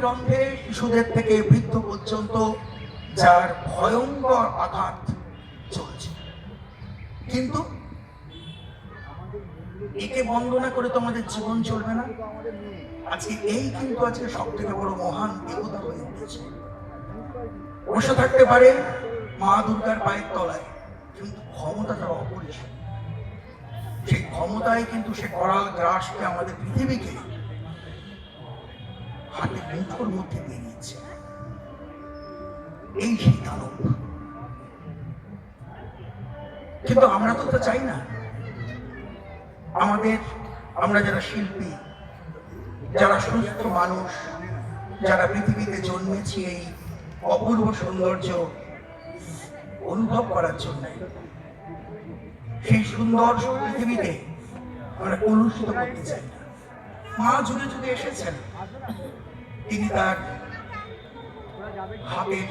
রন্ধে শিশুদের থেকে বৃদ্ধ পর্যন্ত যার ভয়ঙ্কর আঘাত চলছে। কিন্তু একে বন্দনা করে তো আমাদের জীবন চলবে না। আজকে এই কিন্তু আজকে সব থেকে বড় মহান দেবতা হয়ে উঠেছে। বসে থাকতে পারে মা দুর্গার পায়ের তলায়, কিন্তু ক্ষমতা তার অপরিসীম। সেই ক্ষমতায় কিন্তু সে করাল গ্রাসকে, আমাদের পৃথিবীকে হাতের মুঠোর মধ্যে নিয়ে নিচ্ছে। এই সেই দানব। কিন্তু আমরা তো চাই না। আমরা যারা শিল্পী, যারা সুস্থ মানুষ, যারা পৃথিবীতে জন্মেছি এই অপূর্ব সৌন্দর্য অনুভব করার জন্য, সেই সুন্দর পৃথিবীতে আমরা কলুষিত করতে চাই না। মা যুগে যুগে এসেছেন, তিনি তার হাতের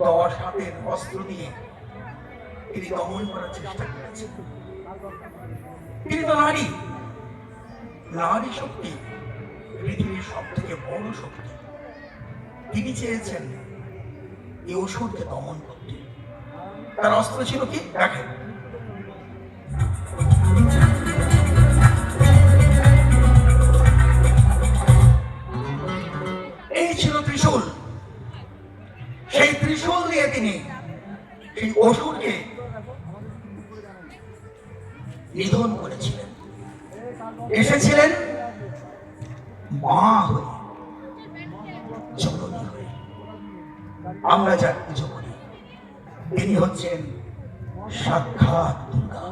10 হাতের অস্ত্র দিয়ে তিনি দমন করার চেষ্টা করেছেন। তিনি তো নারী শক্তি পৃথিবীর সব থেকে বড় শক্তি। তিনি চেয়েছেন এই অসুরকে দমন করতে। তার অস্ত্র ছিল কি? দেখেন, এই ছিল ত্রিশূল। সেই ত্রিশূল দিয়ে তিনি সেই অসুরকে নিধন করেছিলেন। এসেছিলেন মা হয়ে, জননী হয়ে। আমরা যার পুজো করি তিনি হচ্ছেন সাক্ষাৎ দুর্গা।